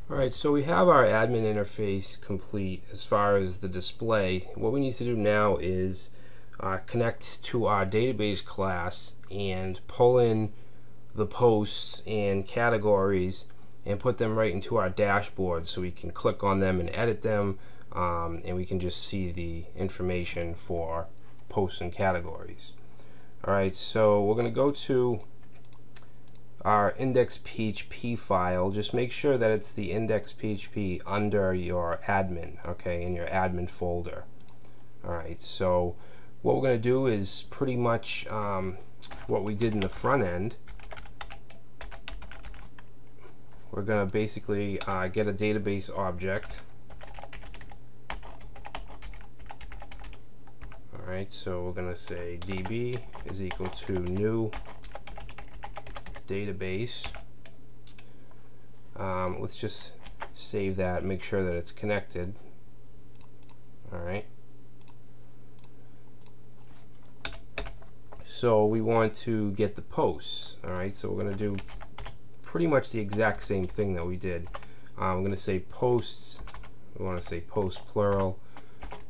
Alright, so we have our admin interface complete as far as the display. What we need to do now is connect to our database class and pull in the posts and categories and put them right into our dashboard so we can click on them and edit them, and we can just see the information for posts and categories. Alright, so we're going to go to our index.php file. Just make sure that it's the index.php under your admin, okay, in your admin folder. Alright, so what we're going to do is pretty much what we did in the front end. We're going to basically get a database object. Alright, so we're going to say db is equal to new database. Let's just save that, make sure that it's connected. Alright, so we want to get the posts. Alright, so we're going to do pretty much the exact same thing that we did. I'm going to say posts, we want to say post plural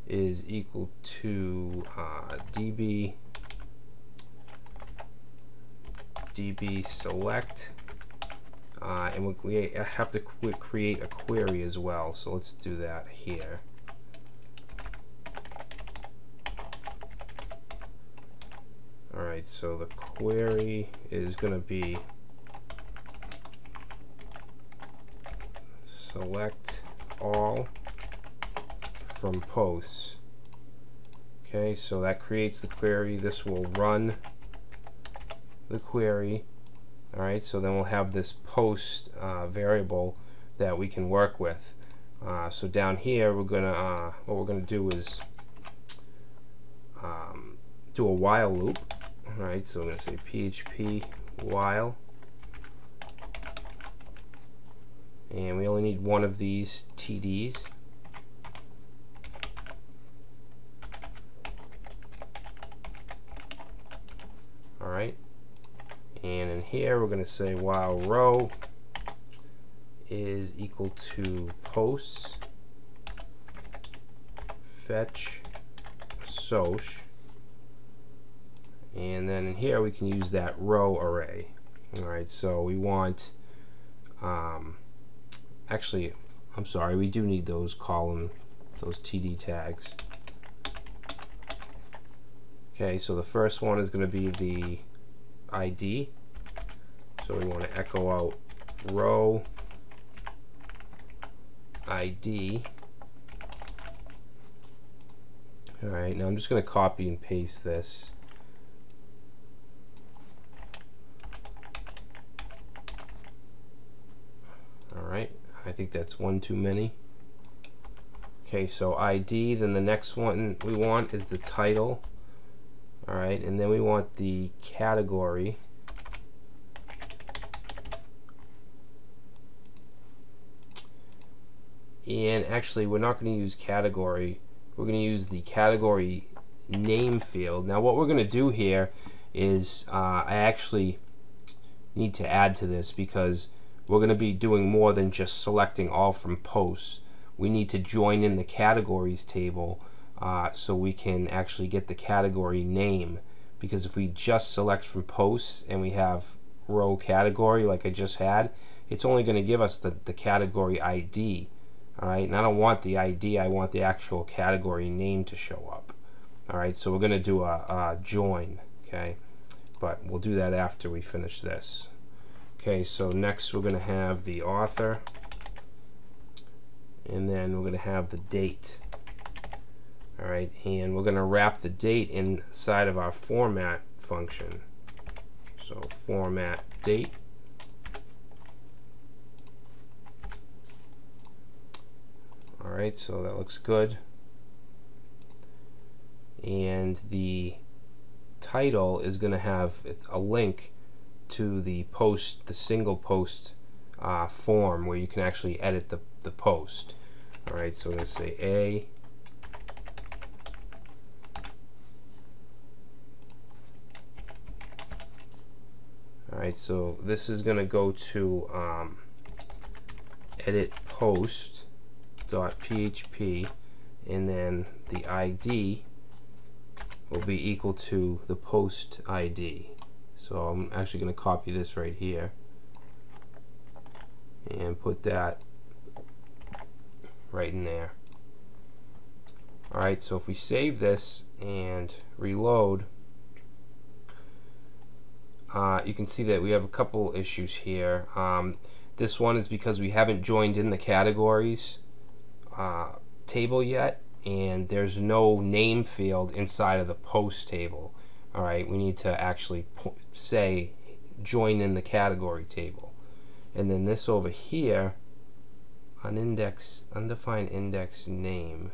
is equal to db select, and we have to create a query as well, so let's do that here. Alright, so the query is going to be select all from posts. Okay, so that creates the query. This will run the query. Alright, so then we'll have this post variable that we can work with. So down here we're gonna what we're gonna do is do a while loop. Alright, so I'm gonna say PHP while, and we only need one of these TDs. Alright, and in here we're going to say while row is equal to posts fetch soc, and then in here we can use that row array. Alright, so we want actually, I'm sorry, we do need those column, those TD tags. Okay, so the first one is going to be the ID, so we want to echo out row ID. Alright, now I'm just going to copy and paste this. Alright, I think that's one too many. Okay, so ID, then the next one we want is the title. Alright, and then we want the category. And actually, we're not going to use category. We're going to use the category name field. Now, what we're going to do here is I actually need to add to this because we're going to be doing more than just selecting all from posts. We need to join in the categories table so we can actually get the category name, because if we just select from posts and we have row category like I just had, it's only going to give us the category ID. Alright, and I don't want the ID, I want the actual category name to show up. Alright, so we're going to do a join, okay, but we'll do that after we finish this. Okay, so next we're going to have the author, and then we're going to have the date. Alright, and we're going to wrap the date inside of our format function. So format date. Alright, so that looks good. And the title is going to have a link to the post, the single post form where you can actually edit the post. Alright, so we're going to say A. Alright, so this is going to go to edit post.php, and then the ID will be equal to the post ID. So I'm actually going to copy this right here and put that right in there. Alright, so if we save this and reload, you can see that we have a couple issues here. This one is because we haven't joined in the categories table yet, and there's no name field inside of the post table. Alright, we need to actually say join in the category table. And then this over here, undefined index name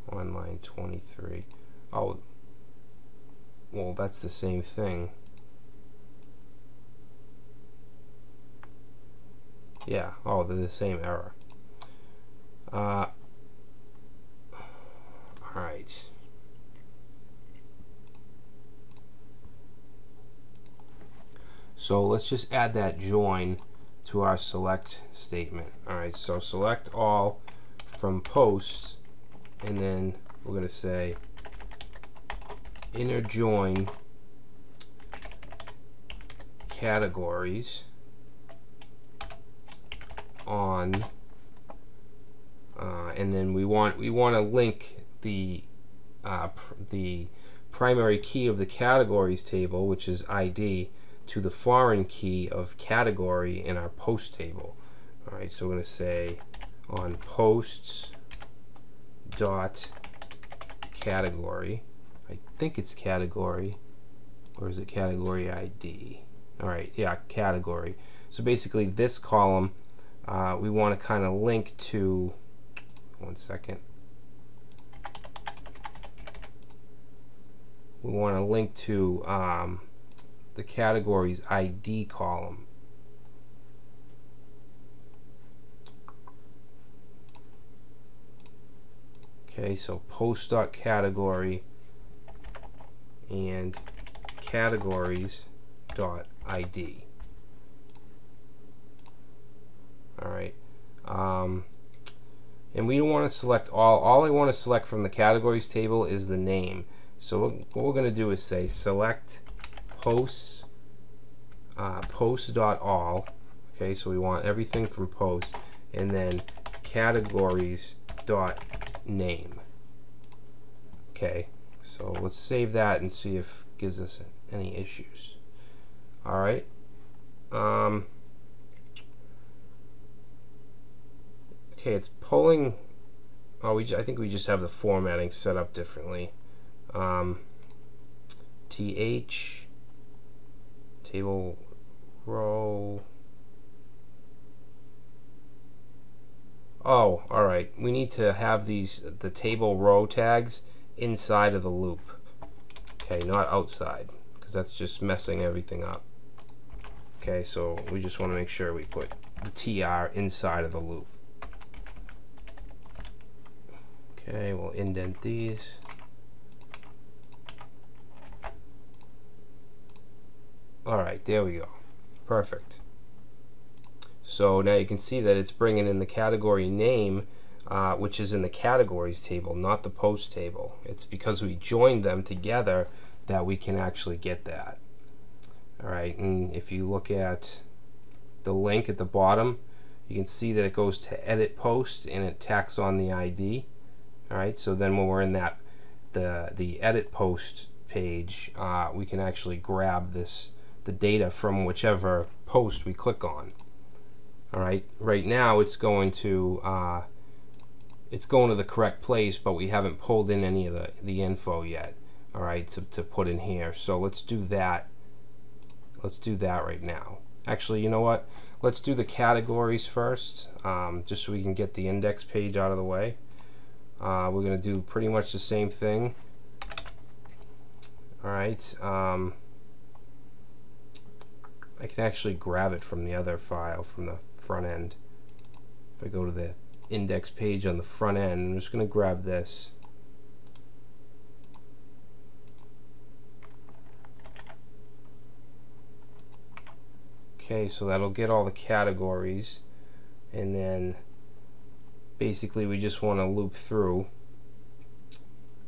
on line 23. Oh, well, that's the same thing. Yeah, oh, they're the same error. Alright. So let's just add that join to our select statement. Alright, so select all from posts, and then we're going to say inner join categories on, and then we want to link the primary key of the categories table, which is ID, to the foreign key of category in our post table. Alright, so we're going to say on posts dot category, I think it's category, or is it category ID? Alright, yeah, category. So basically this column we want to kind of link to, one second, we want to link to the categories ID column. Okay, so post.category and categories.id. Alright, and we don't want to select all I want to select from the categories table is the name. So what we're going to do is say select posts, post.all. Okay, so we want everything from post, and then categories.name. Okay, so let's save that and see if it gives us any issues. Alright, okay, it's pulling. Oh, I think we just have the formatting set up differently. TH table row. Oh, alright. We need to have the table row tags inside of the loop. Okay, not outside, because that's just messing everything up. Okay, so we just want to make sure we put the TR inside of the loop. Okay, we'll indent these. Alright, there we go. Perfect. So now you can see that it's bringing in the category name, which is in the categories table, not the post table. It's because we joined them together that we can actually get that. Alright, and if you look at the link at the bottom, you can see that it goes to edit post and it tacks on the ID. Alright, so then when we're in that the edit post page, we can actually grab the data from whichever post we click on. Alright, right now it's going to the correct place, but we haven't pulled in any of the info yet. Alright, to put in here. So let's do that. Let's do that right now. Actually, you know what? Let's do the categories first, just so we can get the index page out of the way. We're going to do pretty much the same thing. Alright, I can actually grab it from the other file from the front end. If I go to the index page on the front end, I'm just going to grab this. Okay, so that'll get all the categories, and then basically we just want to loop through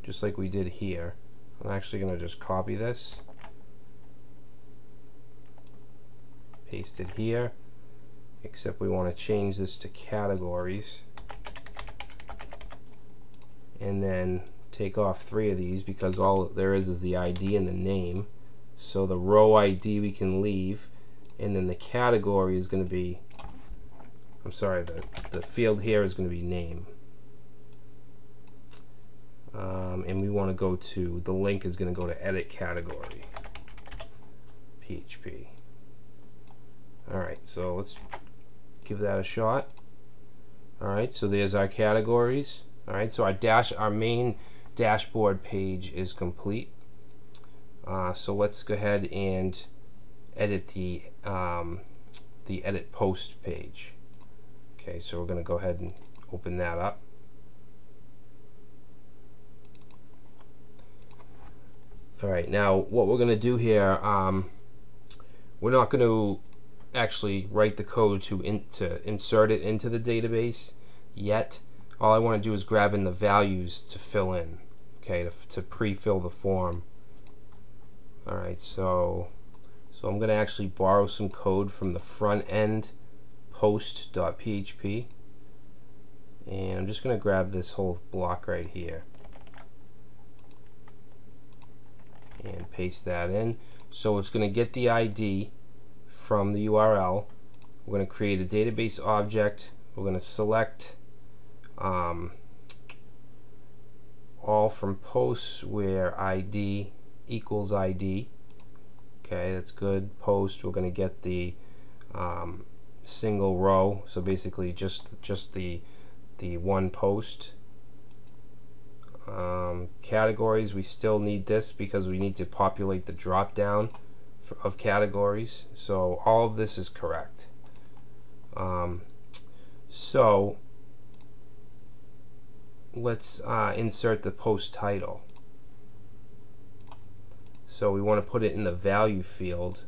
just like we did here. I'm actually going to just copy this, paste it here, except we want to change this to categories, and then take off 3 of these because all there is the ID and the name. So the row ID we can leave, and then the category is going to be, I'm sorry, the field here is going to be name. And we want to go to, the link is going to go to edit category, PHP. Alright, so let's give that a shot. Alright, so there's our categories. Alright, so our main dashboard page is complete. So let's go ahead and edit the edit post page. Okay, so we're going to go ahead and open that up. Alright, now what we're going to do here, we're not going to actually write the code to insert it into the database yet. All I want to do is grab in the values to fill in, okay, to pre-fill the form. Alright, so I'm going to actually borrow some code from the front end post.php, and I'm just going to grab this whole block right here and paste that in. So it's going to get the ID from the URL. We're going to create a database object. We're going to select all from posts where ID equals ID. Okay, that's good. Post, we're going to get the single row, so basically just the one post. Categories, we still need this because we need to populate the drop down of categories. So all of this is correct. So let's insert the post title. So we want to put it in the value field,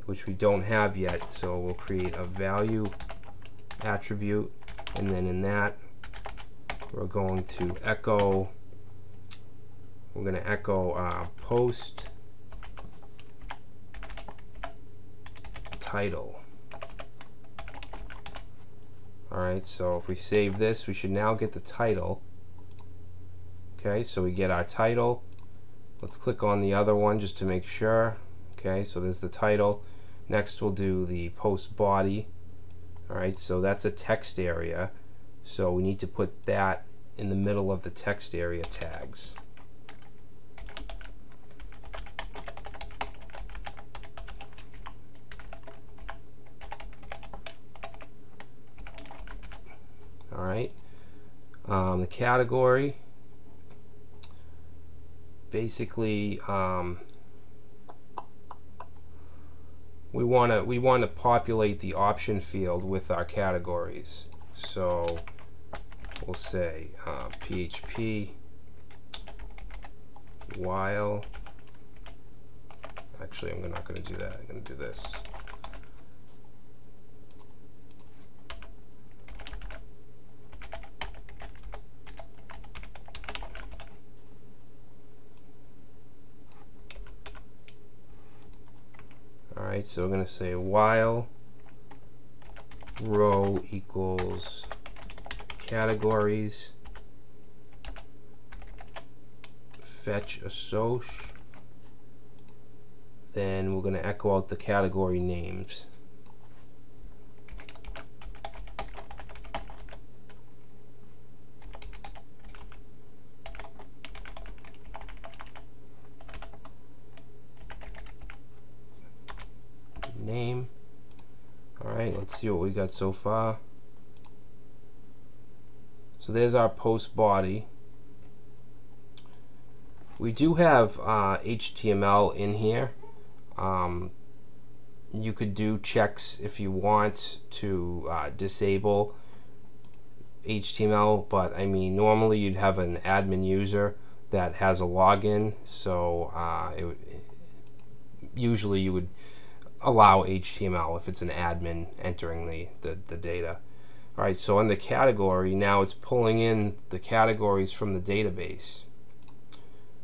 which we don't have yet. So we'll create a value attribute, and then in that we're going to echo, post title. Alright, so if we save this, we should now get the title. Okay, so we get our title. Let's click on the other one just to make sure. Okay, so there's the title. Next we'll do the post body. Alright, so that's a text area. So we need to put that in the middle of the text area tags. Alright, the category, basically we want to populate the option field with our categories. So we'll say PHP while, actually I'm not going to do that, I'm going to do this. Alright, so we're going to say while row equals categories, fetch assoc, then we're going to echo out the category names. Name. Alright, let's see what we got so far. So there's our post body. We do have HTML in here. You could do checks if you want to disable HTML, but I mean normally you'd have an admin user that has a login, so usually you would allow HTML if it's an admin entering the data. Alright, so on the category, now it's pulling in the categories from the database.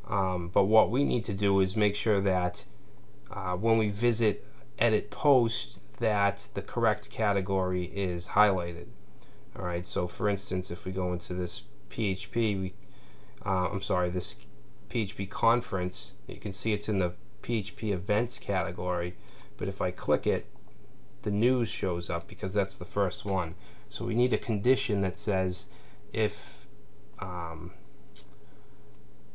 But what we need to do is make sure that when we visit edit post, that the correct category is highlighted. Alright, so for instance, if we go into this PHP, this PHP conference, you can see it's in the PHP events category, but if I click it, the news shows up because that's the first one. So we need a condition that says if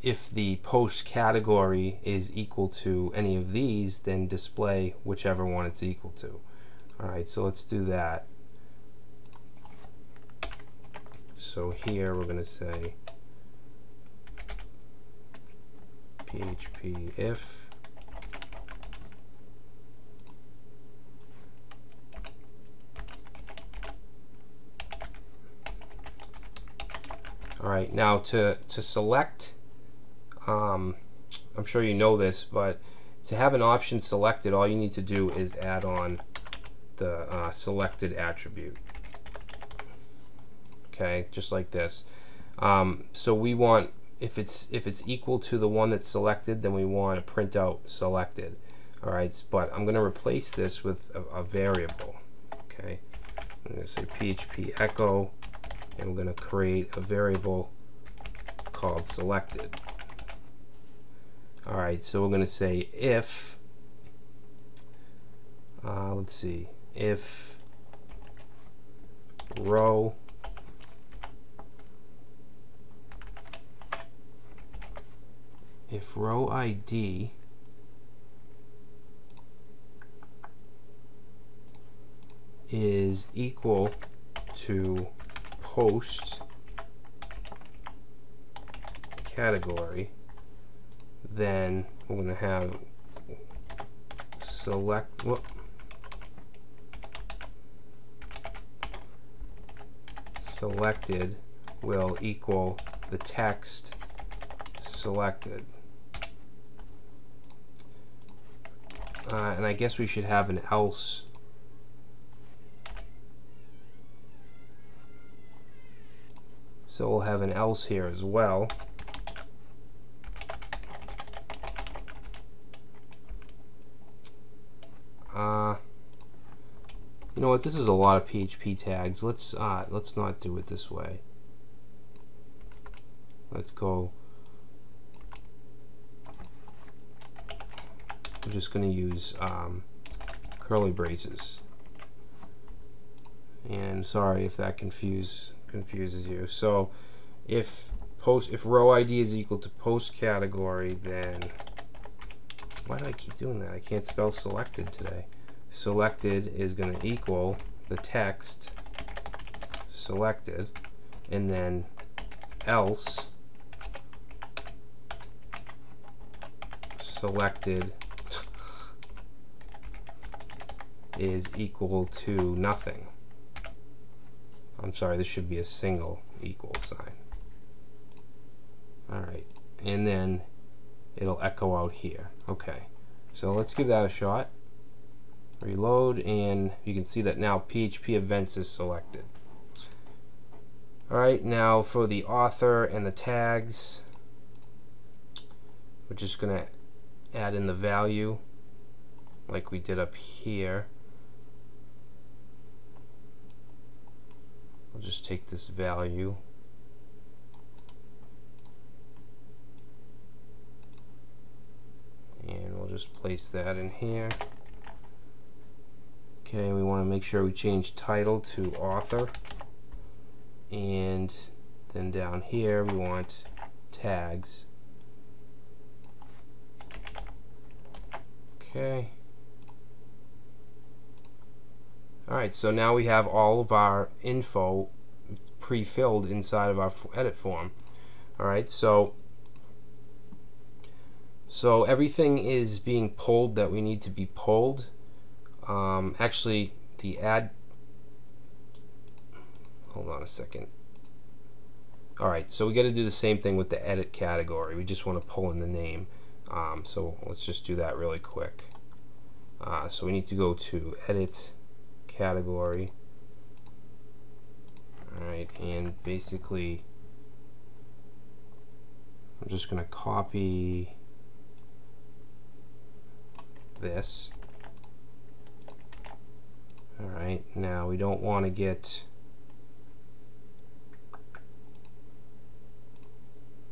the post category is equal to any of these, then display whichever one it's equal to. Alright, so let's do that. So here we're going to say PHP if Alright, now to select, I'm sure you know this, but to have an option selected, all you need to do is add on the selected attribute. Okay, just like this. So we want, if it's equal to the one that's selected, then we want to print out selected. Alright, but I'm going to replace this with a variable. Okay, I'm going to say PHP echo, and we're going to create a variable called selected. Alright, so we're going to say if, let's see, if row ID is equal to post category, then we're going to have selected will equal the text selected. And I guess we should have an else. So we'll have an else here as well. You know what? This is a lot of PHP tags. Let's not do it this way. Let's go. I'm just going to use curly braces. And sorry if that confuses you. So if row ID is equal to post category, then why do I keep doing that? I can't spell selected today. Selected is going to equal the text selected, and then else selected is equal to nothing. I'm sorry, this should be a single equal sign. Alright, and then it'll echo out here. Okay, so let's give that a shot. Reload, and you can see that now PHP events is selected. Alright, now for the author and the tags, we're just going to add in the value like we did up here. I'll just take this value and we'll just place that in here. Okay, we want to make sure we change title to author, and then down here we want tags. Okay. Alright, so now we have all of our info pre-filled inside of our edit form. Alright, so everything is being pulled that we need to be pulled. Actually, hold on a second. Alright, so we got to do the same thing with the edit category. We just want to pull in the name. So let's just do that really quick. So we need to go to edit category. Alright, and basically I'm just going to copy this. Alright, now we don't want to get,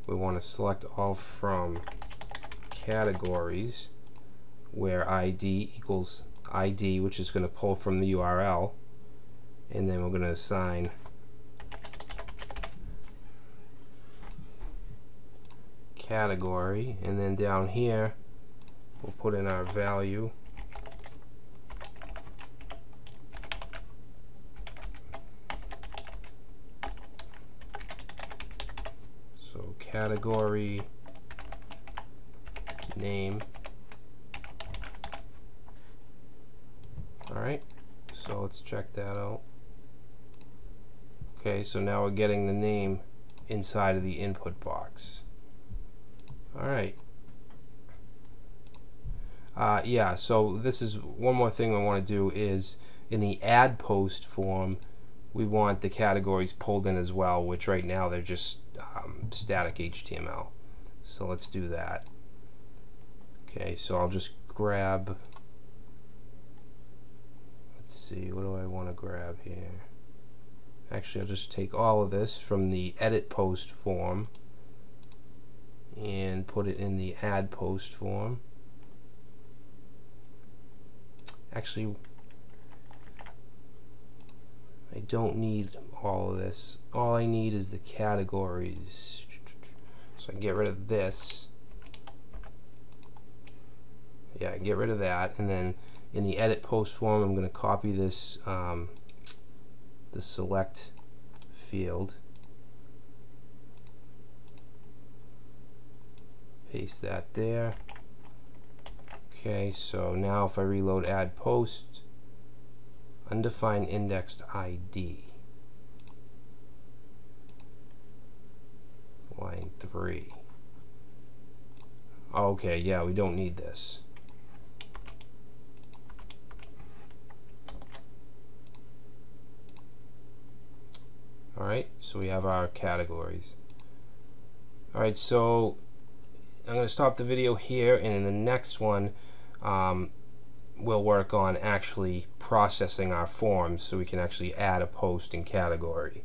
we want to select all from categories where ID equals ID, which is going to pull from the URL, and then we're going to assign category, and then down here we'll put in our value. So category name. Alright, so let's check that out. Okay, so now we're getting the name inside of the input box. Alright. Yeah, so this is one more thing I want to do is in the add post form we want the categories pulled in as well, which right now they're just static HTML. So let's do that. Okay, so I'll just grab, let's see, what do I want to grab here? Actually, I'll just take all of this from the edit post form and put it in the add post form. Actually, I don't need all of this. All I need is the categories. So I can get rid of this. Yeah, I can get rid of that, and then in the edit post form I'm going to copy this the select field, paste that there. Okay, so now if I reload add post, undefined indexed ID, line 3. Okay, yeah, we don't need this. Alright, so we have our categories. Alright, so I'm going to stop the video here, and in the next one we'll work on actually processing our forms so we can actually add a post in category.